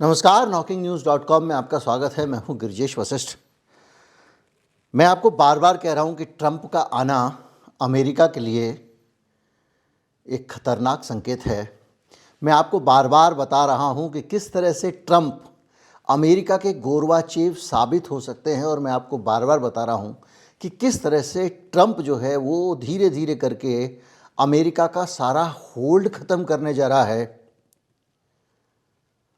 नमस्कार, knocking-news.com में आपका स्वागत है। मैं हूं गिरिजेश वशिष्ठ। मैं आपको बार बार कह रहा हूं कि ट्रंप का आना अमेरिका के लिए एक खतरनाक संकेत है। मैं आपको बार बार बता रहा हूं कि किस तरह से ट्रंप अमेरिका के गोरवाचेव साबित हो सकते हैं, और मैं आपको बार बार बता रहा हूं कि किस तरह से ट्रंप जो है वो धीरे धीरे करके अमेरिका का सारा होल्ड ख़त्म करने जा रहा है।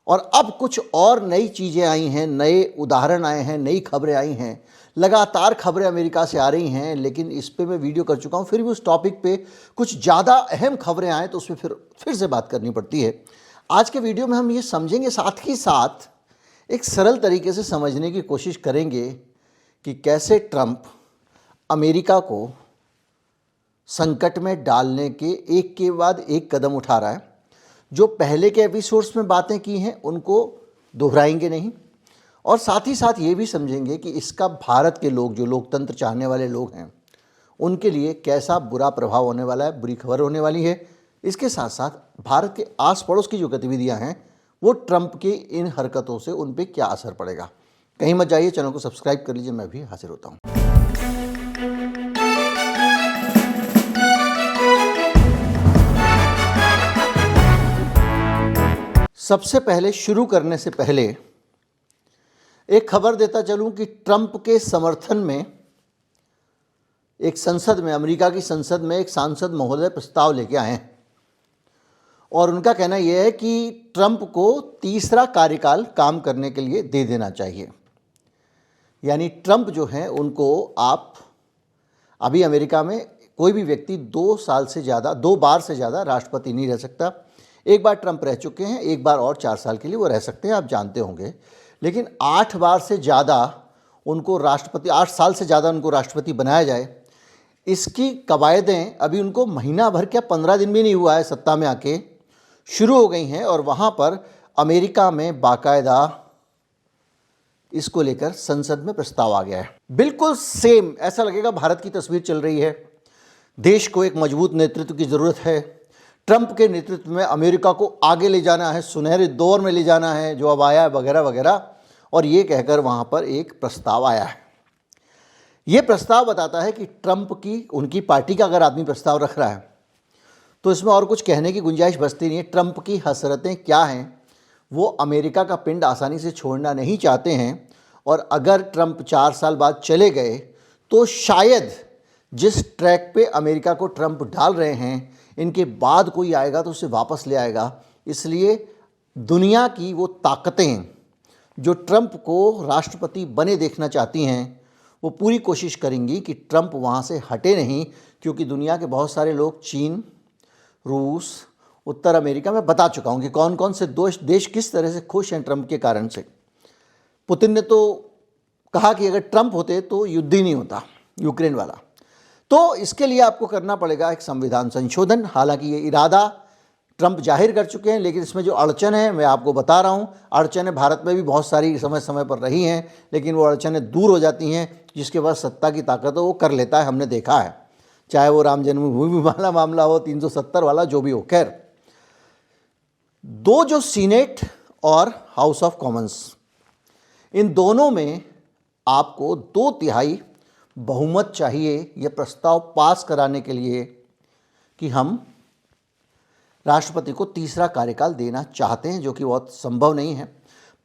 और अब कुछ और नई चीज़ें आई हैं, नए उदाहरण आए हैं, नई खबरें आई हैं। लगातार खबरें अमेरिका से आ रही हैं, लेकिन इस पे मैं वीडियो कर चुका हूं। फिर भी उस टॉपिक पे कुछ ज़्यादा अहम खबरें आएँ तो उस पर फिर से बात करनी पड़ती है। आज के वीडियो में हम ये समझेंगे, साथ ही साथ एक सरल तरीके से समझने की कोशिश करेंगे कि कैसे ट्रंप अमेरिका को संकट में डालने के बाद एक कदम उठा रहा है। जो पहले के एपिसोड्स में बातें की हैं उनको दोहराएंगे नहीं, और साथ ही साथ ये भी समझेंगे कि इसका भारत के लोग, जो लोकतंत्र चाहने वाले लोग हैं, उनके लिए कैसा बुरा प्रभाव होने वाला है, बुरी खबर होने वाली है। इसके साथ साथ भारत के आस पड़ोस की जो गतिविधियां हैं वो ट्रंप की इन हरकतों से उन पर क्या असर पड़ेगा। कहीं मत जाइए, चैनल को सब्सक्राइब कर लीजिए। मैं भी हाजिर होता हूँ। सबसे पहले, शुरू करने से पहले एक खबर देता चलूं कि ट्रंप के समर्थन में एक संसद में, अमेरिका की संसद में एक सांसद महोदय प्रस्ताव लेके आए हैं, और उनका कहना यह है कि ट्रंप को तीसरा कार्यकाल काम करने के लिए दे देना चाहिए। यानी ट्रंप जो है उनको, आप अभी अमेरिका में कोई भी व्यक्ति 2 बार से ज़्यादा राष्ट्रपति नहीं रह सकता। एक बार ट्रंप रह चुके हैं, एक बार और 4 साल के लिए वो रह सकते हैं, आप जानते होंगे। लेकिन 8 बार से ज़्यादा उनको राष्ट्रपति, 8 साल से ज़्यादा उनको राष्ट्रपति बनाया जाए, इसकी कवायदें अभी उनको महीना भर, क्या 15 दिन भी नहीं हुआ है सत्ता में आके, शुरू हो गई हैं। और वहाँ पर अमेरिका में बाकायदा इसको लेकर संसद में प्रस्ताव आ गया है। बिल्कुल सेम ऐसा लगेगा भारत की तस्वीर चल रही है। देश को एक मजबूत नेतृत्व की ज़रूरत है। ट्रंप के नेतृत्व में अमेरिका को आगे ले जाना है, सुनहरे दौर में ले जाना है जो अब आया है, वगैरह वगैरह। और ये कहकर वहाँ पर एक प्रस्ताव आया है। ये प्रस्ताव बताता है कि ट्रंप की, उनकी पार्टी का अगर आदमी प्रस्ताव रख रहा है तो इसमें और कुछ कहने की गुंजाइश बचती नहीं है। ट्रंप की हसरतें क्या हैं, वो अमेरिका का पिंड आसानी से छोड़ना नहीं चाहते हैं। और अगर ट्रंप 4 साल बाद चले गए तो शायद जिस ट्रैक पे अमेरिका को ट्रंप डाल रहे हैं, इनके बाद कोई आएगा तो उसे वापस ले आएगा। इसलिए दुनिया की वो ताकतें जो ट्रंप को राष्ट्रपति बने देखना चाहती हैं, वो पूरी कोशिश करेंगी कि ट्रंप वहाँ से हटे नहीं, क्योंकि दुनिया के बहुत सारे लोग, चीन, रूस, उत्तर अमेरिका, में बता चुका हूँ कि कौन कौन से देश किस तरह से खुश हैं ट्रंप के कारण से। पुतिन ने तो कहा कि अगर ट्रंप होते तो युद्ध ही नहीं होता, यूक्रेन वाला। तो इसके लिए आपको करना पड़ेगा एक संविधान संशोधन। हालांकि ये इरादा ट्रंप जाहिर कर चुके हैं, लेकिन इसमें जो अड़चन है मैं आपको बता रहा हूँ। अड़चनें भारत में भी बहुत सारी समय समय पर रही हैं, लेकिन वो अड़चनें दूर हो जाती हैं। जिसके पास सत्ता की ताकत हो वो कर लेता है, हमने देखा है। चाहे वो राम जन्मभूमि वाला मामला हो, 370 वाला, जो भी हो। खैर, जो सीनेट और हाउस ऑफ कॉमन्स, इन दोनों में आपको 2/3 बहुमत चाहिए यह प्रस्ताव पास कराने के लिए कि हम राष्ट्रपति को तीसरा कार्यकाल देना चाहते हैं, जो कि बहुत संभव नहीं है।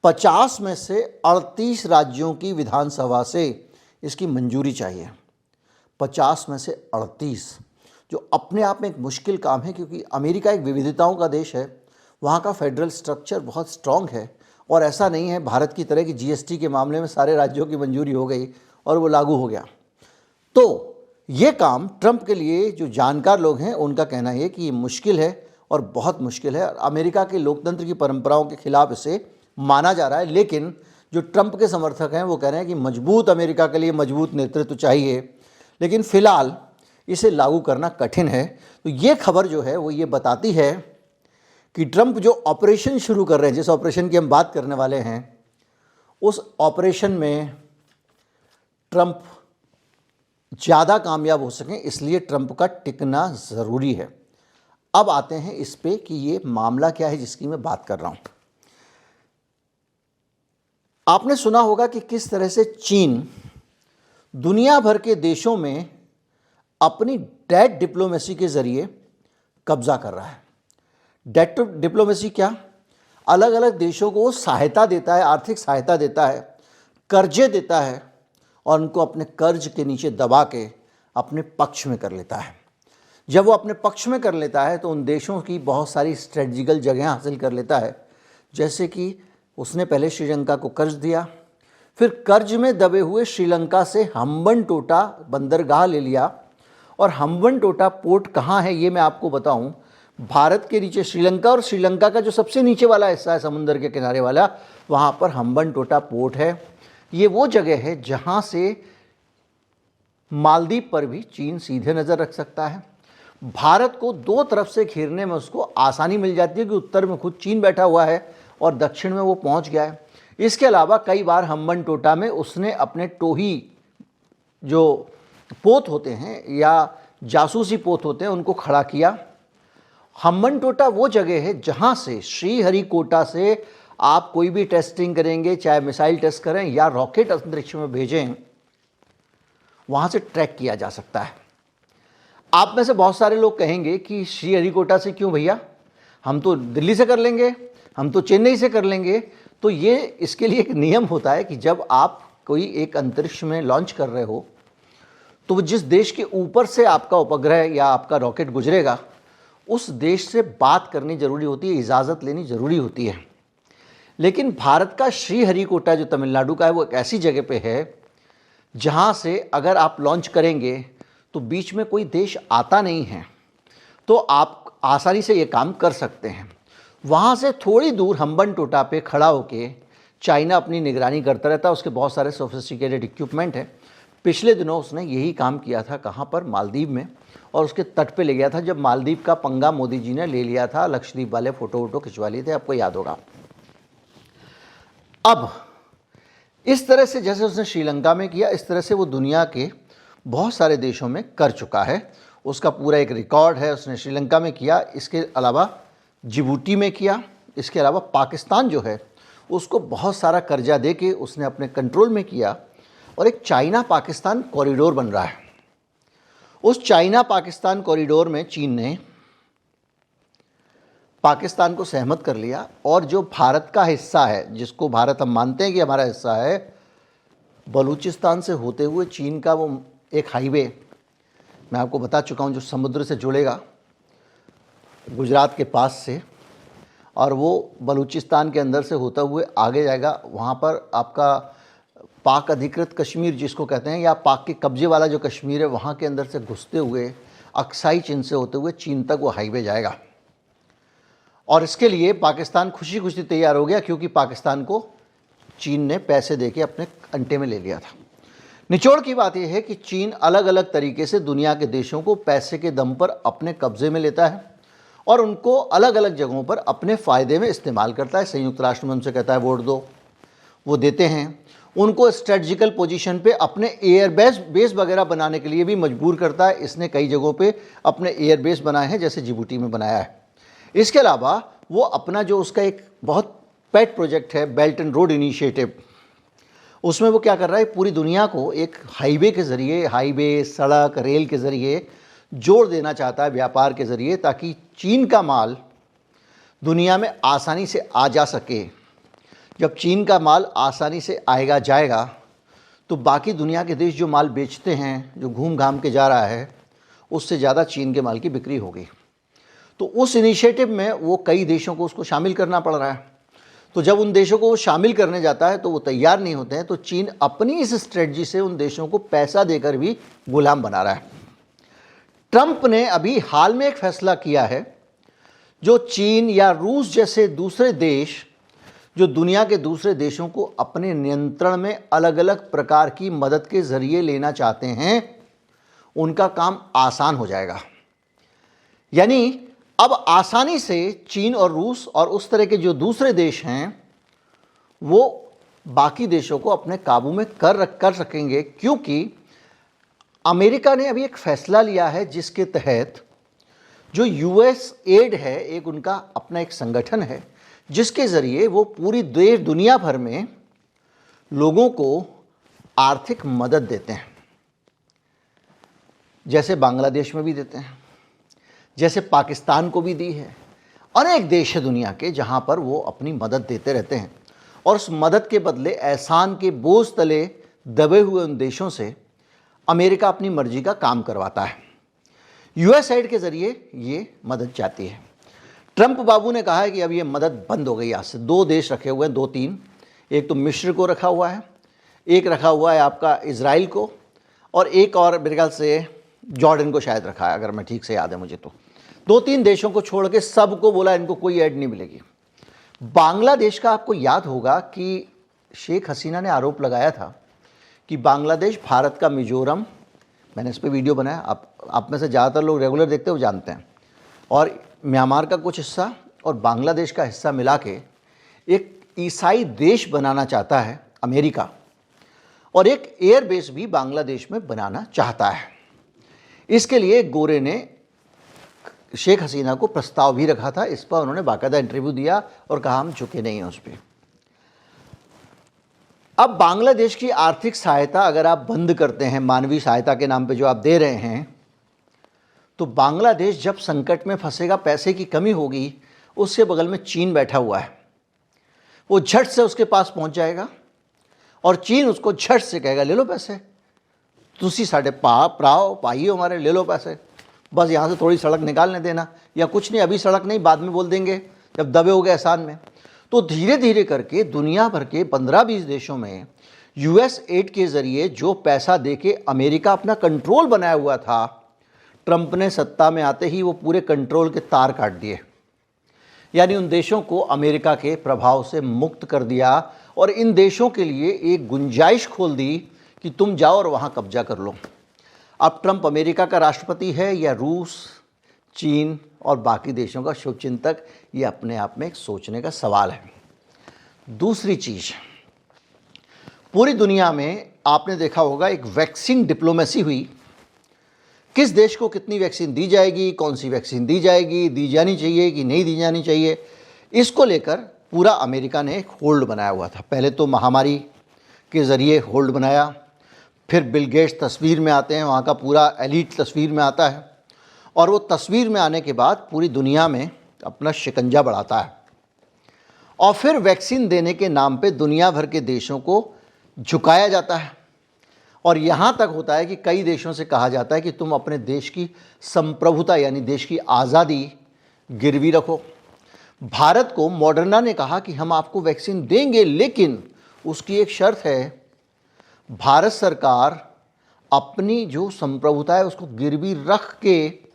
50 में से 38 राज्यों की विधानसभा से इसकी मंजूरी चाहिए। 50 में से 38, जो अपने आप में एक मुश्किल काम है, क्योंकि अमेरिका एक विविधताओं का देश है। वहाँ का फेडरल स्ट्रक्चर बहुत स्ट्रांग है, और ऐसा नहीं है भारत की तरह कि जीएसटी के मामले में सारे राज्यों की मंजूरी हो गई और वो लागू हो गया। तो ये काम ट्रंप के लिए, जो जानकार लोग हैं, उनका कहना है कि ये मुश्किल है और बहुत मुश्किल है। अमेरिका के लोकतंत्र की परंपराओं के खिलाफ इसे माना जा रहा है। लेकिन जो ट्रंप के समर्थक हैं वो कह रहे हैं कि मजबूत अमेरिका के लिए मजबूत नेतृत्व चाहिए, लेकिन फिलहाल इसे लागू करना कठिन है। तो ये खबर जो है वो ये बताती है कि ट्रंप जो ऑपरेशन शुरू कर रहे हैं, जिस ऑपरेशन की हम बात करने वाले हैं, उस ऑपरेशन में ट्रंप ज़्यादा कामयाब हो सकें, इसलिए ट्रंप का टिकना ज़रूरी है। अब आते हैं इस पे कि ये मामला क्या है जिसकी मैं बात कर रहा हूँ। आपने सुना होगा कि किस तरह से चीन दुनिया भर के देशों में अपनी डेट डिप्लोमेसी के ज़रिए कब्जा कर रहा है। डेट डिप्लोमेसी क्या? अलग अलग देशों को वो सहायता देता है, आर्थिक सहायता देता है, कर्जे देता है और उनको अपने कर्ज के नीचे दबा के अपने पक्ष में कर लेता है। जब वो अपने पक्ष में कर लेता है तो उन देशों की बहुत सारी स्ट्रेटजिकल जगह हासिल कर लेता है। जैसे कि उसने पहले श्रीलंका को कर्ज दिया, फिर कर्ज में दबे हुए श्रीलंका से हम्बनटोटा बंदरगाह ले लिया। और हम्बनटोटा पोर्ट कहाँ है ये मैं आपको बताऊं। भारत के नीचे श्रीलंका और श्रीलंका का जो सबसे नीचे वाला हिस्सा है समुद्र के किनारे वाला, वहाँ पर हम्बनटोटा पोर्ट है। ये वो जगह है जहाँ से मालदीव पर भी चीन सीधे नज़र रख सकता है। भारत को दो तरफ से घेरने में उसको आसानी मिल जाती है कि उत्तर में खुद चीन बैठा हुआ है और दक्षिण में वो पहुंच गया है। इसके अलावा कई बार हम्बनटोटा में उसने अपने टोही जो पोत होते हैं या जासूसी पोत होते हैं उनको खड़ा किया। हम्बनटोटा वो जगह है जहां से श्रीहरिकोटा से आप कोई भी टेस्टिंग करेंगे, चाहे मिसाइल टेस्ट करें या रॉकेट अंतरिक्ष में भेजें, वहां से ट्रैक किया जा सकता है। आप में से बहुत सारे लोग कहेंगे कि श्रीहरिकोटा से क्यों भैया, हम तो दिल्ली से कर लेंगे, हम तो चेन्नई से कर लेंगे। तो ये इसके लिए एक नियम होता है कि जब आप कोई एक अंतरिक्ष में लॉन्च कर रहे हो तो वो जिस देश के ऊपर से आपका उपग्रह या आपका रॉकेट गुजरेगा उस देश से बात करनी ज़रूरी होती है, इजाज़त लेनी ज़रूरी होती है। लेकिन भारत का श्रीहरिकोटा जो तमिलनाडु का है वो एक ऐसी जगह पे है जहाँ से अगर आप लॉन्च करेंगे तो बीच में कोई देश आता नहीं है, तो आप आसानी से ये काम कर सकते हैं। वहाँ से थोड़ी दूर हम्बनटोटा पे खड़ा होके चाइना अपनी निगरानी करता रहता है। उसके बहुत सारे सोफिस्टिकेटेड इक्विपमेंट हैं। पिछले दिनों उसने यही काम किया था, कहाँ पर, मालदीव में, और उसके तट पे ले गया था जब मालदीव का पंगा मोदी जी ने ले लिया था। लक्षद्वीप वाले फ़ोटो वोटो खिंचवा लिए थे, आपको याद होगा। अब इस तरह से जैसे उसने श्रीलंका में किया, इस तरह से वो दुनिया के बहुत सारे देशों में कर चुका है। उसका पूरा एक रिकॉर्ड है। उसने श्रीलंका में किया, इसके अलावा जिबूटी में किया, इसके अलावा पाकिस्तान जो है उसको बहुत सारा कर्जा दे के उसने अपने कंट्रोल में किया। और एक चाइना पाकिस्तान कॉरिडोर बन रहा है। उस चाइना पाकिस्तान कॉरिडोर में चीन ने पाकिस्तान को सहमत कर लिया और जो भारत का हिस्सा है, जिसको भारत हम मानते हैं कि हमारा हिस्सा है, बलूचिस्तान से होते हुए चीन का वो एक हाईवे मैं आपको बता चुका हूँ जो समुद्र से जुड़ेगा गुजरात के पास से, और वो बलूचिस्तान के अंदर से होता हुए आगे जाएगा। वहाँ पर आपका पाक अधिकृत कश्मीर जिसको कहते हैं, या पाक के कब्जे वाला जो कश्मीर है, वहाँ के अंदर से घुसते हुए अक्साई चीन से होते हुए चीन तक वो हाईवे जाएगा। और इसके लिए पाकिस्तान खुशी खुशी तैयार हो गया क्योंकि पाकिस्तान को चीन ने पैसे देके अपने अंटे में ले लिया था। निचोड़ की बात यह है कि चीन अलग अलग तरीके से दुनिया के देशों को पैसे के दम पर अपने कब्जे में लेता है और उनको अलग अलग जगहों पर अपने फ़ायदे में इस्तेमाल करता है। संयुक्त राष्ट्र में उनसे कहता है वोट दो, वो देते हैं। उनको स्ट्रेटजिकल पोजीशन पे अपने एयर बेस वगैरह बनाने के लिए भी मजबूर करता है। इसने कई जगहों पे अपने एयर बेस बनाए हैं, जैसे जिबूटी में बनाया है। इसके अलावा वो अपना जो उसका एक बहुत पेट प्रोजेक्ट है, बेल्ट एंड रोड इनिशिएटिव, उसमें वो क्या कर रहा है, पूरी दुनिया को एक हाईवे के ज़रिए, हाईवे, सड़क, रेल के ज़रिए जोड़ देना चाहता है, व्यापार के ज़रिए, ताकि चीन का माल दुनिया में आसानी से आ जा सके। जब चीन का माल आसानी से आएगा जाएगा तो बाकी दुनिया के देश जो माल बेचते हैं, जो घूम घाम के जा रहा है, उससे ज़्यादा चीन के माल की बिक्री होगी। तो उस इनिशिएटिव में वो कई देशों को उसको शामिल करना पड़ रहा है। तो जब उन देशों को वो शामिल करने जाता है तो वो तैयार नहीं होते हैं, तो चीन अपनी इस स्ट्रेटजी से उन देशों को पैसा देकर भी गुलाम बना रहा है। ट्रंप ने अभी हाल में एक फैसला किया है, जो चीन या रूस जैसे दूसरे देश जो दुनिया के दूसरे देशों को अपने नियंत्रण में अलग अलग प्रकार की मदद के ज़रिए लेना चाहते हैं, उनका काम आसान हो जाएगा। यानी अब आसानी से चीन और रूस और उस तरह के जो दूसरे देश हैं वो बाकी देशों को अपने काबू में कर सकेंगे, क्योंकि अमेरिका ने अभी एक फ़ैसला लिया है जिसके तहत जो यूएस एड है, एक उनका अपना एक संगठन है जिसके ज़रिए वो पूरी दुनिया भर में लोगों को आर्थिक मदद देते हैं, जैसे बांग्लादेश में भी देते हैं, जैसे पाकिस्तान को भी दी है। अनेक देश है दुनिया के जहां पर वो अपनी मदद देते रहते हैं और उस मदद के बदले एहसान के बोझ तले दबे हुए उन देशों से अमेरिका अपनी मर्जी का काम करवाता है। यूएसएड के ज़रिए ये मदद जाती है। ट्रंप बाबू ने कहा है कि अब ये मदद बंद हो गई। आज से 2 देश रखे हुए हैं, 2-3, एक तो मिस्र को रखा हुआ है, एक रखा हुआ है आपका इजराइल को, और एक और मेरे ख्याल से जॉर्डन को शायद रखा है, अगर मैं ठीक से याद है मुझे। तो 2-3 देशों को छोड़ के सबको बोला इनको कोई ऐड नहीं मिलेगी। बांग्लादेश का आपको याद होगा कि शेख हसीना ने आरोप लगाया था कि बांग्लादेश भारत का मिजोरम, मैंने इस पर वीडियो बनाया, आप में से ज़्यादातर लोग रेगुलर देखते हो जानते हैं, और म्यांमार का कुछ हिस्सा और बांग्लादेश का हिस्सा मिला के एक ईसाई देश बनाना चाहता है अमेरिका, और एक एयरबेस भी बांग्लादेश में बनाना चाहता है। इसके लिए गोरे ने शेख हसीना को प्रस्ताव भी रखा था। इस पर उन्होंने बाकायदा इंटरव्यू दिया और कहा हम झुके नहीं हैं उस पर। अब बांग्लादेश की आर्थिक सहायता अगर आप बंद करते हैं, मानवीय सहायता के नाम पे जो आप दे रहे हैं, तो बांग्लादेश जब संकट में फंसेगा, पैसे की कमी होगी, उसके बगल में चीन बैठा हुआ है, वो झट से उसके पास पहुंच जाएगा और चीन उसको झट से कहेगा ले लो पैसे, तुसी साढ़े प्राओ पाइयो हमारे, ले लो पैसे, बस यहाँ से थोड़ी सड़क निकालने देना, या कुछ नहीं अभी सड़क नहीं, बाद में बोल देंगे जब दबे हो गए एहसान में। तो धीरे धीरे करके दुनिया भर के 15-20 देशों में यूएसएड के ज़रिए जो पैसा देके अमेरिका अपना कंट्रोल बनाया हुआ था, ट्रंप ने सत्ता में आते ही वो पूरे कंट्रोल के तार काट दिए, यानी उन देशों को अमेरिका के प्रभाव से मुक्त कर दिया और इन देशों के लिए एक गुंजाइश खोल दी कि तुम जाओ और वहाँ कब्जा कर लो। अब ट्रंप अमेरिका का राष्ट्रपति है या रूस, चीन और बाकी देशों का शुभचिंतक, ये अपने आप में एक सोचने का सवाल है। दूसरी चीज़, पूरी दुनिया में आपने देखा होगा एक वैक्सीन डिप्लोमेसी हुई। किस देश को कितनी वैक्सीन दी जाएगी, कौन सी वैक्सीन दी जाएगी, दी जानी चाहिए कि नहीं दी जानी चाहिए, इसको लेकर पूरा अमेरिका ने एक होल्ड बनाया हुआ था। पहले तो महामारी के ज़रिए होल्ड बनाया, फिर बिल गेट्स तस्वीर में आते हैं, वहाँ का पूरा एलीट तस्वीर में आता है, और वो तस्वीर में आने के बाद पूरी दुनिया में अपना शिकंजा बढ़ाता है, और फिर वैक्सीन देने के नाम पे दुनिया भर के देशों को झुकाया जाता है। और यहाँ तक होता है कि कई देशों से कहा जाता है कि तुम अपने देश की संप्रभुता यानी देश की आज़ादी गिरवी रखो। भारत को मॉडर्ना ने कहा कि हम आपको वैक्सीन देंगे, लेकिन उसकी एक शर्त है, भारत सरकार अपनी जो संप्रभुता है उसको गिरवी रख के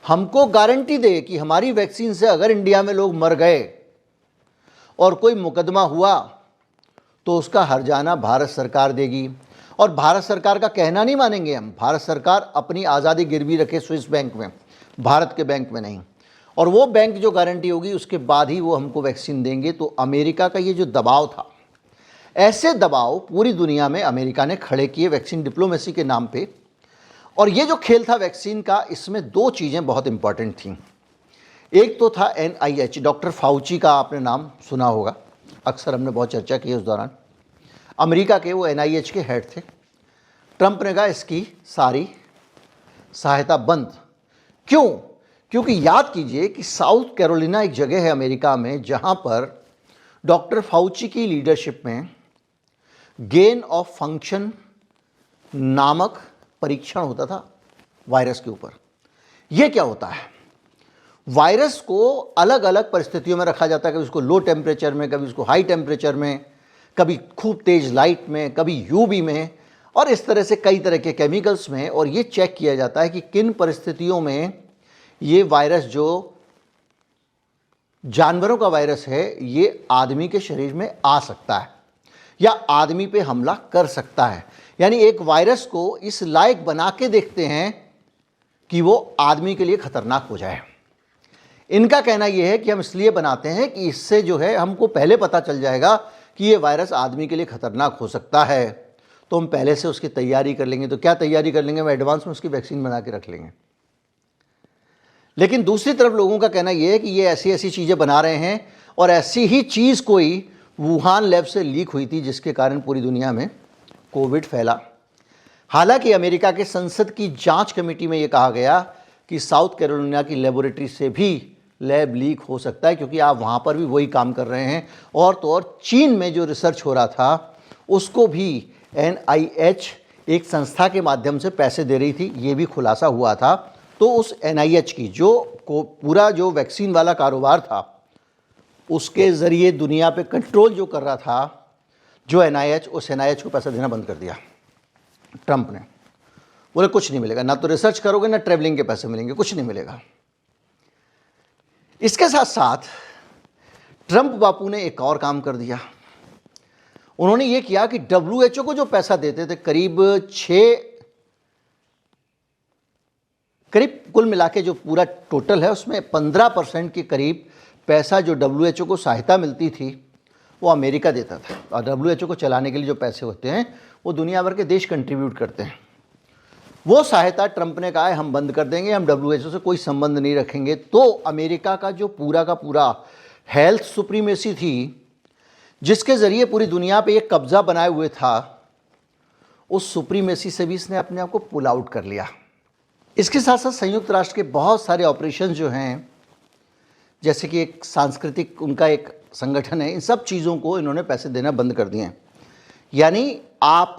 हमको गारंटी दे कि हमारी वैक्सीन से अगर इंडिया में लोग मर गए और कोई मुकदमा हुआ तो उसका हर्जाना भारत सरकार देगी। और भारत सरकार का कहना नहीं मानेंगे हम, भारत सरकार अपनी आज़ादी गिरवी रखे स्विस बैंक में, भारत के बैंक में नहीं, और वो बैंक जो गारंटी होगी उसके बाद ही वो हमको वैक्सीन देंगे। तो अमेरिका का ये जो दबाव था, ऐसे दबाव पूरी दुनिया में अमेरिका ने खड़े किए वैक्सीन डिप्लोमेसी के नाम पे। और ये जो खेल था वैक्सीन का, इसमें 2 चीज़ें बहुत इंपॉर्टेंट थीं। एक तो था NIH, डॉक्टर फाउची का आपने नाम सुना होगा, अक्सर हमने बहुत चर्चा की उस दौरान। अमेरिका के वो NIH के हेड थे। ट्रंप ने कहा इसकी सारी सहायता बंद। क्यों? क्योंकि याद कीजिए कि साउथ कैरोलिना एक जगह है अमेरिका में जहाँ पर डॉक्टर फाउची की लीडरशिप में गेन ऑफ फंक्शन नामक परीक्षण होता था वायरस के ऊपर। ये क्या होता है? वायरस को अलग अलग परिस्थितियों में रखा जाता है, कभी उसको लो टेम्परेचर में, कभी उसको हाई टेम्परेचर में, कभी खूब तेज लाइट में, कभी UV में, और इस तरह से कई तरह के केमिकल्स में। और ये चेक किया जाता है कि किन परिस्थितियों में ये वायरस, जो जानवरों का वायरस है, ये आदमी के शरीर में आ सकता है या आदमी पे हमला कर सकता है। यानी एक वायरस को इस लायक बना के देखते हैं कि वो आदमी के लिए खतरनाक हो जाए। इनका कहना यह है कि हम इसलिए बनाते हैं कि इससे जो है हमको पहले पता चल जाएगा कि ये वायरस आदमी के लिए खतरनाक हो सकता है, तो हम पहले से उसकी तैयारी कर लेंगे। तो क्या तैयारी कर लेंगे? हम एडवांस में उसकी वैक्सीन बना के रख लेंगे। लेकिन दूसरी तरफ लोगों का कहना यह है कि ये ऐसी ऐसी चीज़ें बना रहे हैं और ऐसी ही चीज़ कोई वुहान लैब से लीक हुई थी, जिसके कारण पूरी दुनिया में कोविड फैला। हालांकि अमेरिका के संसद की जांच कमेटी में ये कहा गया कि साउथ कैरोलिना की लेबोरेटरी से भी लैब लीक हो सकता है, क्योंकि आप वहाँ पर भी वही काम कर रहे हैं। और तो और चीन में जो रिसर्च हो रहा था उसको भी NIH एक संस्था के माध्यम से पैसे दे रही थी, ये भी खुलासा हुआ था। तो उस NIH की पूरा जो वैक्सीन वाला कारोबार था उसके ज़रिए दुनिया पे कंट्रोल जो कर रहा था जो NIH, उस NIH को पैसा देना बंद कर दिया ट्रंप ने। बोले कुछ नहीं मिलेगा, ना तो रिसर्च करोगे ना ट्रैवलिंग के पैसे मिलेंगे, कुछ नहीं मिलेगा। इसके साथ साथ ट्रंप बापू ने एक और काम कर दिया। उन्होंने ये किया कि WHO को जो पैसा देते थे, करीब कुल मिला के जो पूरा टोटल है उसमें 15% के करीब पैसा जो WHO को सहायता मिलती थी वो अमेरिका देता था। और WHO को चलाने के लिए जो पैसे होते हैं वो दुनिया भर के देश कंट्रीब्यूट करते हैं। वो सहायता ट्रंप ने कहा है हम बंद कर देंगे, हम WHO से कोई संबंध नहीं रखेंगे। तो अमेरिका का जो पूरा का पूरा हेल्थ सुप्रीमेसी थी, जिसके ज़रिए पूरी दुनिया पे एक कब्जा बनाए हुए था, उस सुप्रीमेसी से भी इसने अपने आप को पुल आउट कर लिया। इसके साथ साथ संयुक्त राष्ट्र के बहुत सारे ऑपरेशन जो हैं, जैसे कि एक सांस्कृतिक उनका एक संगठन है, इन सब चीज़ों को इन्होंने पैसे देना बंद कर दिए हैं। यानी आप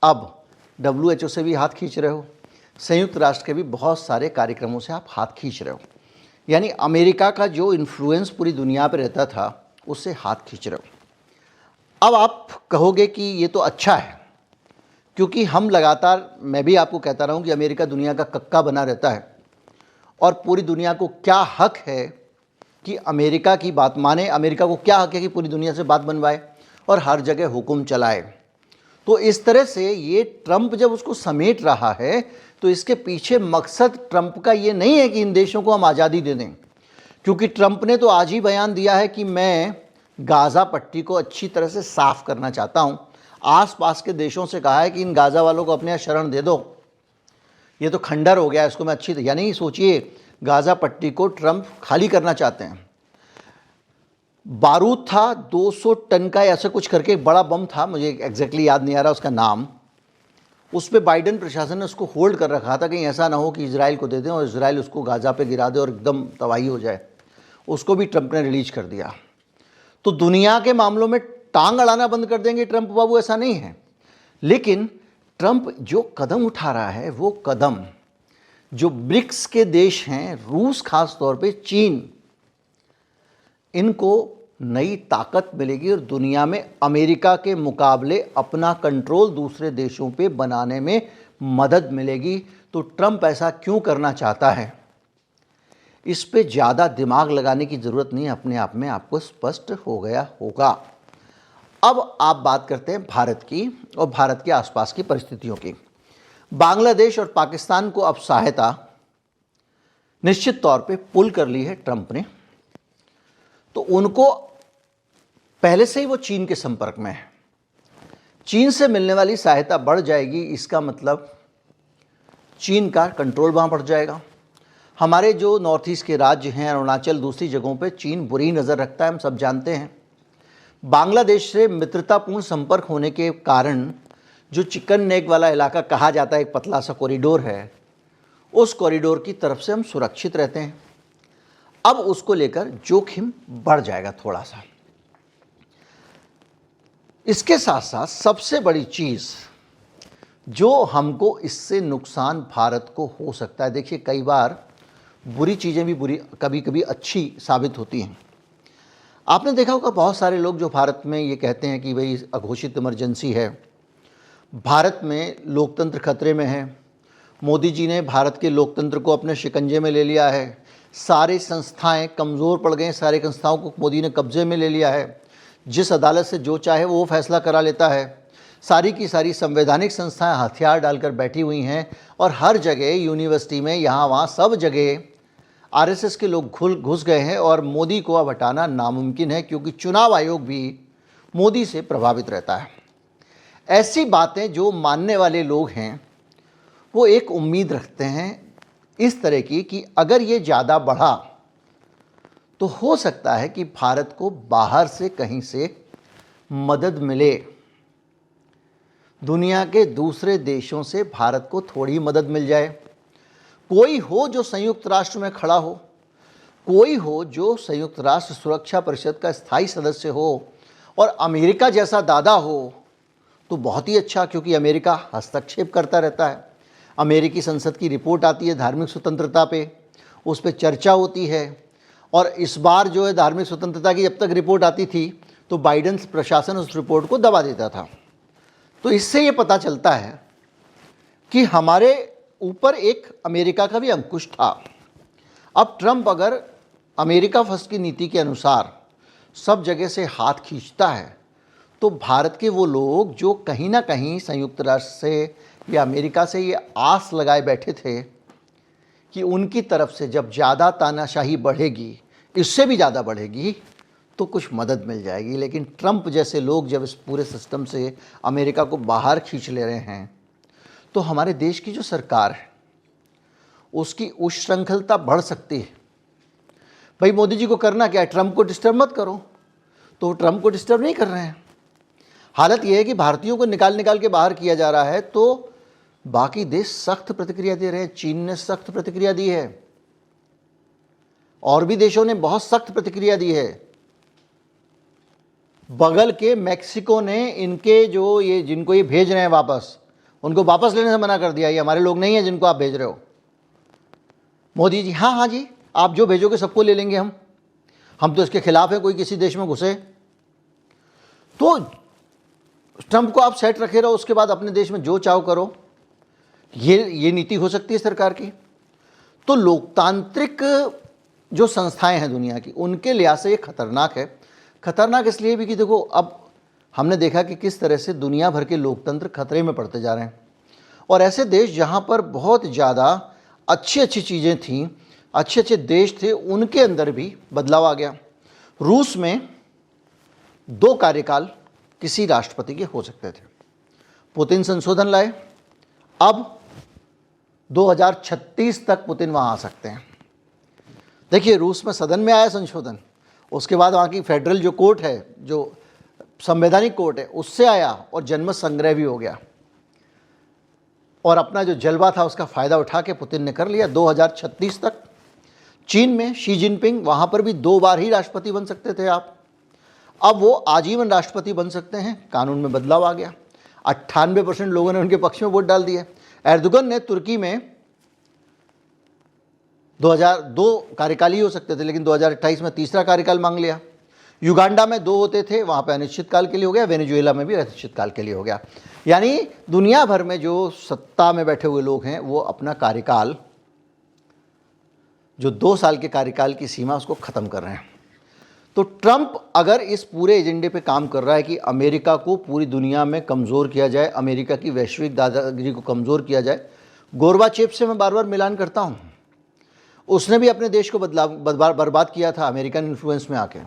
अब WHO से भी हाथ खींच रहे हो, संयुक्त राष्ट्र के भी बहुत सारे कार्यक्रमों से आप हाथ खींच रहे हो। यानी अमेरिका का जो इन्फ्लुएंस पूरी दुनिया पर रहता था उससे हाथ खींच रहे हो। अब आप कहोगे कि ये तो अच्छा है, क्योंकि हम लगातार, मैं भी आपको कहता रहा हूँ कि अमेरिका दुनिया का कक्का बना रहता है और पूरी दुनिया को क्या हक है कि अमेरिका की बात माने, अमेरिका को क्या हक है कि पूरी दुनिया से बात बनवाए और हर जगह हुक्म चलाए। तो इस तरह से ये ट्रंप जब उसको समेट रहा है तो इसके पीछे मकसद ट्रंप का ये नहीं है कि इन देशों को हम आज़ादी दे दें, क्योंकि ट्रंप ने तो आज ही बयान दिया है कि मैं गाज़ा पट्टी को अच्छी तरह से साफ़ करना चाहता हूँ। आसपास के देशों से कहा है कि इन गाज़ा वालों को अपने यहाँ शरण दे दो, ये तो खंडर हो गया, इसको मैं यानी सोचिए गाज़ा पट्टी को ट्रंप खाली करना चाहते हैं। बारूद था 200 टन का, ऐसा कुछ करके एक बड़ा बम था, मुझे एग्जैक्टली याद नहीं आ रहा उसका नाम। उस पर बाइडेन प्रशासन ने उसको होल्ड कर रखा था, कहीं ऐसा ना हो कि इजराइल को दे दें और इजराइल उसको गाज़ा पे गिरा दे और एकदम तबाही हो जाए। उसको भी ट्रंप ने रिलीज कर दिया। तो दुनिया के मामलों में टांग अड़ाना बंद कर देंगे ट्रंप बाबू, ऐसा नहीं है। लेकिन ट्रंप जो कदम उठा रहा है वो कदम जो ब्रिक्स के देश हैं, रूस खास तौर पे, चीन, इनको नई ताकत मिलेगी और दुनिया में अमेरिका के मुकाबले अपना कंट्रोल दूसरे देशों पे बनाने में मदद मिलेगी। तो ट्रंप ऐसा क्यों करना चाहता है, इस पे ज़्यादा दिमाग लगाने की ज़रूरत नहीं है, अपने आप में आपको स्पष्ट हो गया होगा। अब आप बात करते हैं भारत की और भारत के आसपास की परिस्थितियों की। बांग्लादेश और पाकिस्तान को अब सहायता निश्चित तौर पे पुल कर ली है ट्रंप ने। तो उनको पहले से ही वो चीन के संपर्क में है, चीन से मिलने वाली सहायता बढ़ जाएगी, इसका मतलब चीन का कंट्रोल वहाँ बढ़ जाएगा। हमारे जो नॉर्थ ईस्ट के राज्य हैं, अरुणाचल, दूसरी जगहों पे चीन बुरी नज़र रखता है, हम सब जानते हैं। बांग्लादेश से मित्रतापूर्ण संपर्क होने के कारण जो चिकन नेक वाला इलाका कहा जाता है, एक पतला सा कॉरिडोर है, उस कॉरिडोर की तरफ से हम सुरक्षित रहते हैं। अब उसको लेकर जोखिम बढ़ जाएगा थोड़ा सा। इसके साथ साथ सबसे बड़ी चीज़ जो हमको इससे नुकसान भारत को हो सकता है, देखिए कई बार बुरी चीज़ें भी बुरी कभी कभी अच्छी साबित होती हैं। आपने देखा होगा बहुत सारे लोग जो भारत में ये कहते हैं कि भाई अघोषित इमरजेंसी है, भारत में लोकतंत्र खतरे में है, मोदी जी ने भारत के लोकतंत्र को अपने शिकंजे में ले लिया है, सारी संस्थाएं कमज़ोर पड़ गए, सारी संस्थाओं को मोदी ने कब्जे में ले लिया है, जिस अदालत से जो चाहे वो फैसला करा लेता है, सारी की सारी संवैधानिक संस्थाएं हथियार डालकर बैठी हुई हैं और हर जगह यूनिवर्सिटी में यहाँ वहाँ सब जगह आरएसएस के लोग घुस गए हैं और मोदी को अब हटाना नामुमकिन है, क्योंकि चुनाव आयोग भी मोदी से प्रभावित रहता है। ऐसी बातें जो मानने वाले लोग हैं वो एक उम्मीद रखते हैं इस तरह की कि अगर ये ज़्यादा बढ़ा तो हो सकता है कि भारत को बाहर से कहीं से मदद मिले, दुनिया के दूसरे देशों से भारत को थोड़ी मदद मिल जाए। कोई हो जो संयुक्त राष्ट्र में खड़ा हो, कोई हो जो संयुक्त राष्ट्र सुरक्षा परिषद का स्थायी सदस्य हो, और अमेरिका जैसा दादा हो तो बहुत ही अच्छा, क्योंकि अमेरिका हस्तक्षेप करता रहता है। अमेरिकी संसद की रिपोर्ट आती है धार्मिक स्वतंत्रता पे, उस पर चर्चा होती है, और इस बार जो है धार्मिक स्वतंत्रता की जब तक रिपोर्ट आती थी तो बाइडेन प्रशासन उस रिपोर्ट को दबा देता था। तो इससे ये पता चलता है कि हमारे ऊपर एक अमेरिका का भी अंकुश था। अब ट्रंप अगर अमेरिका फर्स्ट की नीति के अनुसार सब जगह से हाथ खींचता है तो भारत के वो लोग जो कहीं ना कहीं संयुक्त राष्ट्र से या अमेरिका से ये आस लगाए बैठे थे कि उनकी तरफ से जब ज़्यादा तानाशाही बढ़ेगी, इससे भी ज़्यादा बढ़ेगी, तो कुछ मदद मिल जाएगी। लेकिन ट्रंप जैसे लोग जब इस पूरे सिस्टम से अमेरिका को बाहर खींच ले रहे हैं तो हमारे देश की जो सरकार है उसकी उच्छृंखलता बढ़ सकती है। भाई मोदी जी को करना क्या है, ट्रंप को डिस्टर्ब मत करो, तो ट्रंप को डिस्टर्ब नहीं कर रहे हैं। हालत यह है कि भारतीयों को निकाल निकाल के बाहर किया जा रहा है तो बाकी देश सख्त प्रतिक्रिया दे रहे हैं। चीन ने सख्त प्रतिक्रिया दी है, और भी देशों ने बहुत सख्त प्रतिक्रिया दी है। बगल के मैक्सिको ने इनके जो ये जिनको ये भेज रहे हैं वापस, उनको वापस लेने से मना कर दिया, ये हमारे लोग नहीं हैं जिनको आप भेज रहे हो। मोदी जी हाँ जी, आप जो भेजोगे सबको ले लेंगे हम तो इसके खिलाफ हैं कोई किसी देश में घुसे। तो ट्रंप को आप सेट रखे रहो, उसके बाद अपने देश में जो चाहो करो, ये नीति हो सकती है सरकार की। तो लोकतांत्रिक जो संस्थाएं हैं दुनिया की, उनके लिहाज से ये खतरनाक है। खतरनाक इसलिए भी कि देखो, अब हमने देखा कि किस तरह से दुनिया भर के लोकतंत्र खतरे में पड़ते जा रहे हैं, और ऐसे देश जहां पर बहुत ज़्यादा अच्छी अच्छी चीज़ें थीं, अच्छे अच्छे देश थे, उनके अंदर भी बदलाव आ गया। रूस में 2 कार्यकाल किसी राष्ट्रपति के हो सकते थे, पुतिन संशोधन लाए, अब 2036 तक पुतिन वहाँ आ सकते हैं। देखिए, रूस में सदन में आया संशोधन, उसके बाद वहाँ की फेडरल जो कोर्ट है, जो संवैधानिक कोर्ट है, उससे आया, और जनमत संग्रह भी हो गया, और अपना जो जलवा था उसका फ़ायदा उठा के पुतिन ने कर लिया 2036 तक। चीन में शी जिनपिंग, वहाँ पर भी 2 बार ही राष्ट्रपति बन सकते थे आप, अब वो आजीवन राष्ट्रपति बन सकते हैं। कानून में बदलाव आ गया, 98% लोगों ने उनके पक्ष में वोट डाल दिए। एर्दोगन ने तुर्की में 2002 कार्यकाल ही हो सकते थे, लेकिन 2028 में तीसरा कार्यकाल मांग लिया। युगांडा में 2 होते थे, वहाँ पे अनिश्चित काल के लिए हो गया। वेनेजुएला में भी अनिश्चित काल के लिए हो गया। यानी दुनिया भर में जो सत्ता में बैठे हुए लोग हैं वो अपना कार्यकाल, जो 2 साल के कार्यकाल की सीमा, उसको ख़त्म कर रहे हैं। तो ट्रंप अगर इस पूरे एजेंडे पे काम कर रहा है कि अमेरिका को पूरी दुनिया में कमज़ोर किया जाए, अमेरिका की वैश्विक दादागिरी को कमज़ोर किया जाए। गोरबाचेव से मैं बार बार मिलान करता हूँ, उसने भी अपने देश को बर्बाद किया था अमेरिकन इन्फ्लुएंस में आके।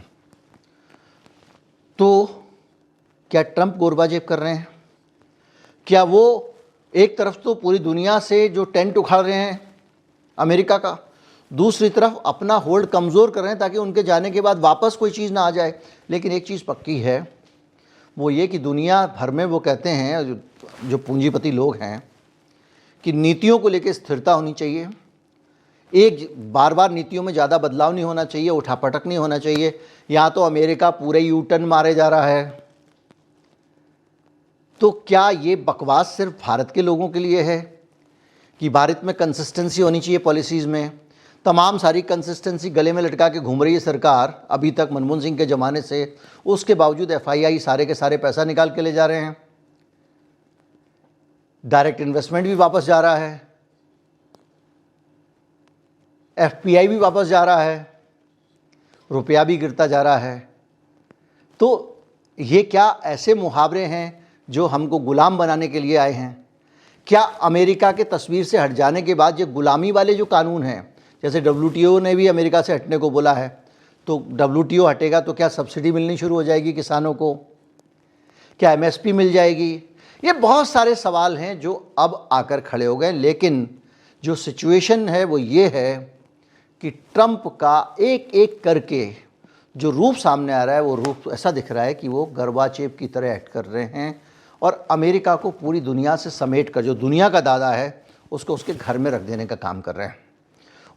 तो क्या ट्रंप गोरबाचेव कर रहे हैं? क्या वो एक तरफ तो पूरी दुनिया से जो टेंट उखाड़ रहे हैं अमेरिका का, दूसरी तरफ अपना होल्ड कमज़ोर कर रहे हैं ताकि उनके जाने के बाद वापस कोई चीज़ ना आ जाए। लेकिन एक चीज़ पक्की है, वो ये कि दुनिया भर में वो कहते हैं जो पूंजीपति लोग हैं कि नीतियों को लेकर स्थिरता होनी चाहिए, एक बार बार नीतियों में ज़्यादा बदलाव नहीं होना चाहिए, उठापटक नहीं होना चाहिए। यहाँ तो अमेरिका पूरे यू टर्न मारे जा रहा है। तो क्या ये बकवास सिर्फ भारत के लोगों के लिए है कि भारत में कंसिस्टेंसी होनी चाहिए पॉलिसीज़ में? तमाम सारी कंसिस्टेंसी गले में लटका के घूम रही है सरकार अभी तक मनमोहन सिंह के ज़माने से, उसके बावजूद एफआईआई सारे के सारे पैसा निकाल के ले जा रहे हैं। डायरेक्ट इन्वेस्टमेंट भी वापस जा रहा है, एफपीआई भी वापस जा रहा है, रुपया भी गिरता जा रहा है। तो ये क्या ऐसे मुहावरे हैं जो हमको गुलाम बनाने के लिए आए हैं? क्या अमेरिका के तस्वीर से हट जाने के बाद ये गुलामी वाले जो कानून हैं, जैसे WTO ने भी अमेरिका से हटने को बोला है, तो WTO हटेगा तो क्या सब्सिडी मिलनी शुरू हो जाएगी किसानों को? क्या MSP मिल जाएगी? ये बहुत सारे सवाल हैं जो अब आकर खड़े हो गए। लेकिन जो सिचुएशन है वो ये है कि ट्रंप का एक एक करके जो रूप सामने आ रहा है वो रूप ऐसा दिख रहा है कि वो गर्वाचेप की तरह एक्ट कर रहे हैं और अमेरिका को पूरी दुनिया से समेट कर, जो दुनिया का दादा है उसको उसके घर में रख देने का काम कर रहे हैं।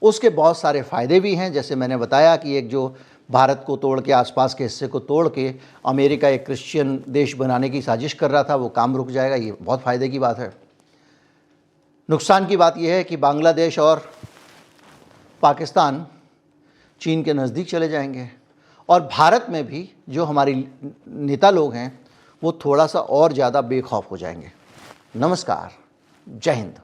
उसके बहुत सारे फ़ायदे भी हैं, जैसे मैंने बताया कि एक जो भारत को तोड़ के, आसपास के हिस्से को तोड़ के अमेरिका एक क्रिश्चियन देश बनाने की साजिश कर रहा था, वो काम रुक जाएगा। ये बहुत फ़ायदे की बात है। नुकसान की बात यह है कि बांग्लादेश और पाकिस्तान चीन के नज़दीक चले जाएंगे और भारत में भी जो हमारी नेता लोग हैं वो थोड़ा सा और ज़्यादा बेखौफ हो जाएंगे। नमस्कार, जय हिंद।